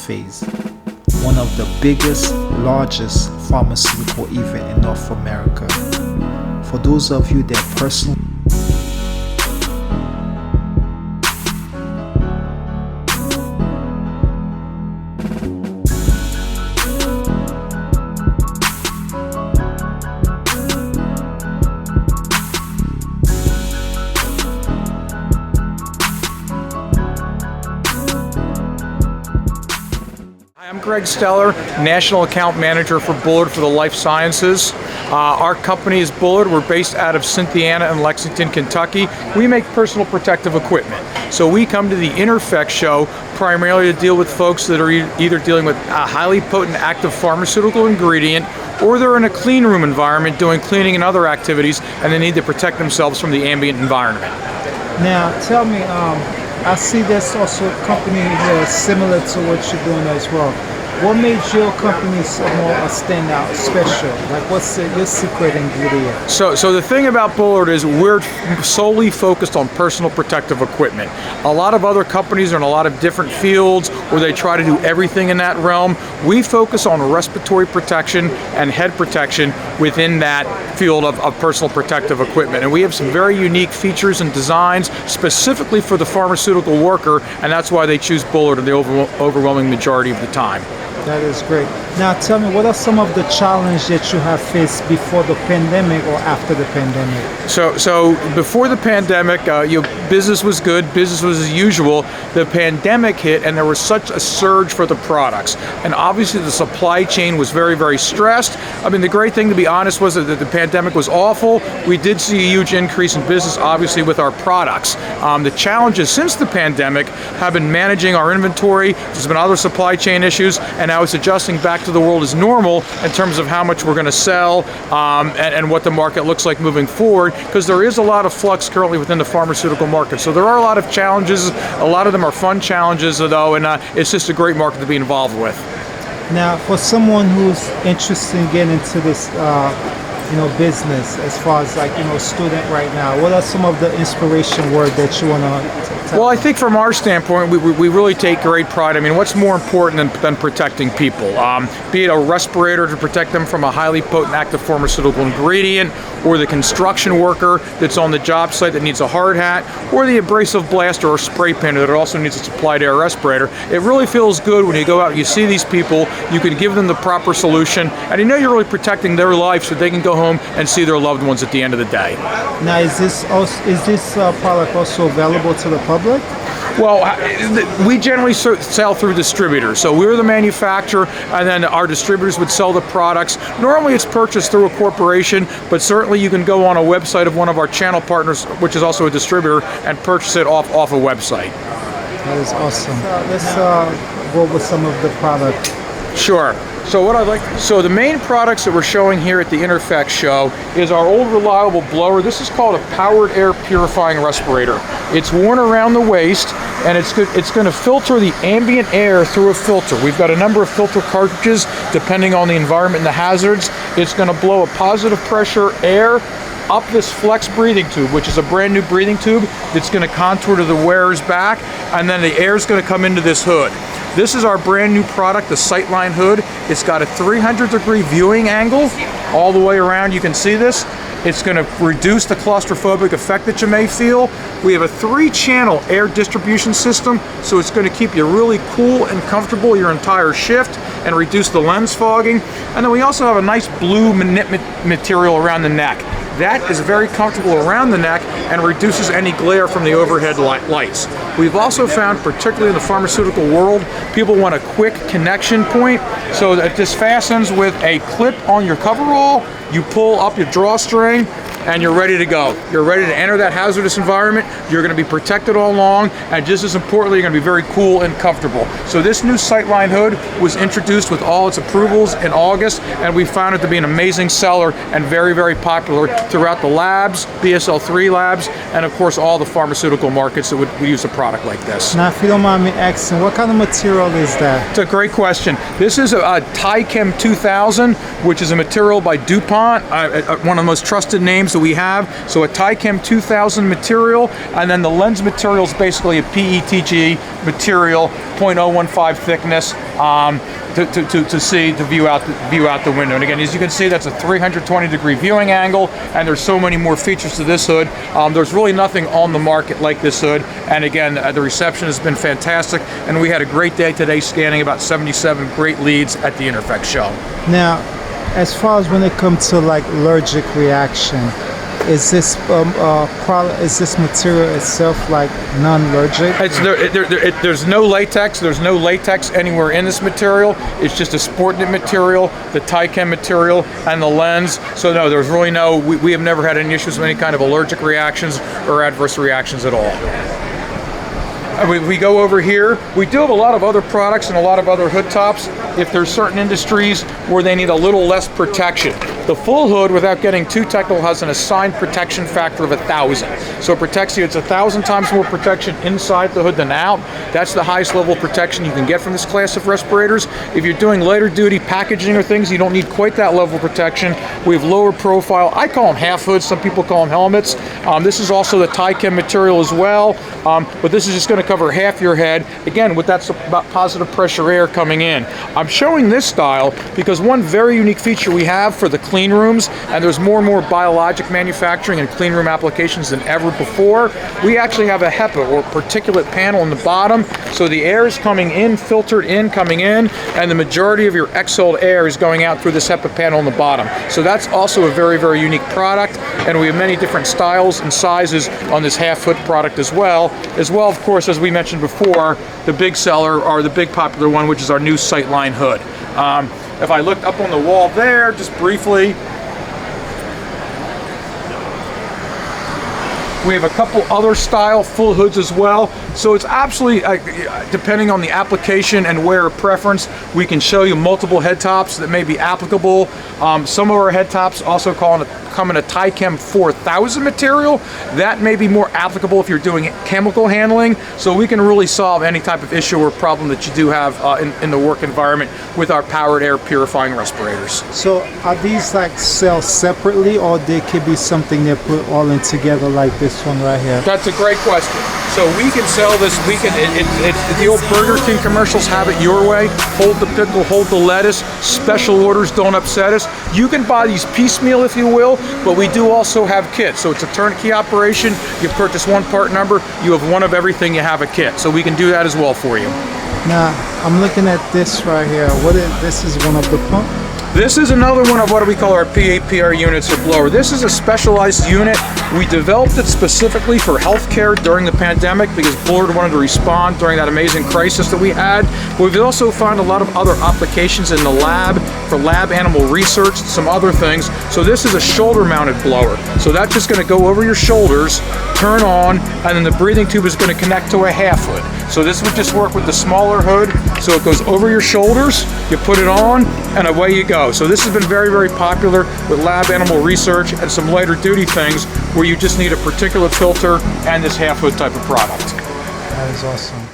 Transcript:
phase, one of the biggest, largest pharmaceutical event in North America. For those of you that personally I'm Greg Steller, National Account Manager for Bullard for the Life Sciences. Our company is Bullard. We're based out of Cynthiana and Lexington, Kentucky. We make personal protective equipment. So we come to the Interfect show primarily to deal with folks that are either dealing with a highly potent active pharmaceutical ingredient, or they're in a clean room environment doing cleaning and other activities, and they need to protect themselves from the ambient environment. Now, tell me, I see there's also a company here similar to what you're doing as well. What made your company more stand out, special? Like, what's your secret ingredient? So the thing about Bullard is we're solely focused on personal protective equipment. A lot of other companies are in a lot of different fields where they try to do everything in that realm. We focus on respiratory protection and head protection within that field of personal protective equipment. And we have some very unique features and designs specifically for the pharmaceutical worker, and that's why they choose Bullard the overwhelming majority of the time. That is great. Now tell me, what are some of the challenges that you have faced before the pandemic or after the pandemic? So before the pandemic, business was good, business was as usual. The pandemic hit and there was such a surge for the products. And obviously the supply chain was very, very stressed. I mean, the great thing, to be honest, was that the pandemic was awful. We did see a huge increase in business, obviously, with our products. The challenges since the pandemic have been managing our inventory. There's been other supply chain issues, and now it's adjusting back to the world as normal in terms of how much we're going to sell and what the market looks like moving forward, because there is a lot of flux currently within the pharmaceutical market. So there are a lot of challenges. A lot of them are fun challenges, though, and it's just a great market to be involved with. Now, for someone who's interested in getting into this business, as far as student right now, what are some of the inspiration words that you want to tell? Well, I think from our standpoint, we really take great pride. I mean, what's more important than protecting people? Be it a respirator to protect them from a highly potent active pharmaceutical ingredient, or the construction worker that's on the job site that needs a hard hat, or the abrasive blaster or spray painter that also needs a supplied air respirator. It really feels good when you go out and you see these people, you can give them the proper solution, and you know you're really protecting their life so they can go home and see their loved ones at the end of the day. Now, is this product also available to the public? Well, we generally sell through distributors. So we're the manufacturer, and then our distributors would sell the products. Normally it's purchased through a corporation, but certainly you can go on a website of one of our channel partners, which is also a distributor, and purchase it off a website. That is awesome. Let's go over some of the products. Sure. So the main products that we're showing here at the Interfect show is our old reliable blower. This is called a powered air purifying respirator. It's worn around the waist, and it's going to filter the ambient air through a filter. We've got a number of filter cartridges depending on the environment and the hazards. It's going to blow a positive pressure air up this flex breathing tube, which is a brand new breathing tube that's going to contour to the wearer's back, and then the air is going to come into this hood. This is our brand new product, the Sightline hood. It's got a 300-degree viewing angle all the way around. You can see this. It's going to reduce the claustrophobic effect that you may feel. We have a 3-channel air distribution system, so it's going to keep you really cool and comfortable your entire shift and reduce the lens fogging. And then we also have a nice blue material around the neck. That is very comfortable around the neck and reduces any glare from the overhead lights. We've also found, particularly in the pharmaceutical world, people want a quick connection point, so that this fastens with a clip on your coverall. You pull up your drawstring, and you're ready to go. You're ready to enter that hazardous environment. You're going to be protected all along, and just as importantly, you're going to be very cool and comfortable. So this new Sightline hood was introduced with all its approvals in August, and we found it to be an amazing seller and very, very popular throughout the labs, BSL-3 labs, and of course all the pharmaceutical markets that would use a product like this. Now, if you don't mind me asking, what kind of material is that? It's a great question. This is a Tychem 2000, which is a material by DuPont, one of the most trusted names that we have. So a Tychem 2000 material, and then the lens material is basically a PETG material, 0.015 thickness. To view out the window. And again, as you can see, that's a 320-degree viewing angle, and there's so many more features to this hood. There's really nothing on the market like this hood. And again, the reception has been fantastic, and we had a great day today, scanning about 77 great leads at the Interfect show. Now, as far as when it comes to like allergic reaction, is this is this material itself like non-allergic? There's no latex. There's no latex anywhere in this material. It's just a sport knit material, the Tychem material, and the lens. So no, there's really no. We have never had any issues with any kind of allergic reactions or adverse reactions at all. We go over here. We do have a lot of other products and a lot of other hood tops if there's certain industries where they need a little less protection. The full hood, without getting too technical, has an assigned protection factor of 1,000. So it protects you. It's 1,000 times more protection inside the hood than out. That's the highest level of protection you can get from this class of respirators. If you're doing lighter duty packaging or things, you don't need quite that level of protection. We have lower profile. I call them half hoods. Some people call them helmets. This is also the Tychem material as well, but this is just going to cover half your head. Again, with that positive pressure air coming in. I'm showing this style because one very unique feature we have for the clean rooms, and there's more and more biologic manufacturing and clean room applications than ever before, we actually have a HEPA or particulate panel in the bottom, so the air is coming in, filtered in, coming in, and the majority of your exhaled air is going out through this HEPA panel in the bottom. So that's also a very, very unique product, and we have many different styles and sizes on this half-foot product as well. Of course, as we mentioned before, the big seller, or the big popular one, which is our new Sightline hood. If I looked up on the wall there, just briefly, we have a couple other style full hoods as well. So it's absolutely, depending on the application and wearer preference, we can show you multiple head tops that may be applicable. Some of our head tops also come in a Tychem 4000 material. That may be more applicable if you're doing chemical handling. So we can really solve any type of issue or problem that you do have in the work environment with our powered air purifying respirators. So are these like sell separately, or they could be something they put all in together like this one right here? That's a great question. So we can sell this, the old Burger King commercials, have it your way, hold the pickle, hold the lettuce, special orders, don't upset us. You can buy these piecemeal if you will, but we do also have kits. So it's a turnkey operation. You purchase one part number, you have one of everything, you have a kit. So we can do that as well for you. Now, I'm looking at this right here. This is one of the pump? This is another one of what we call our PAPR units or blower. This is a specialized unit. We developed it specifically for healthcare during the pandemic because Bullard wanted to respond during that amazing crisis that we had. But we've also found a lot of other applications in the lab for lab animal research, some other things. So this is a shoulder-mounted blower. So that's just going to go over your shoulders, turn on, and then the breathing tube is going to connect to a half hood. So this would just work with the smaller hood. So it goes over your shoulders, you put it on, and away you go. So this has been very, very popular with lab animal research and some lighter duty things where you just need a particulate filter and this half hood type of product. That is awesome.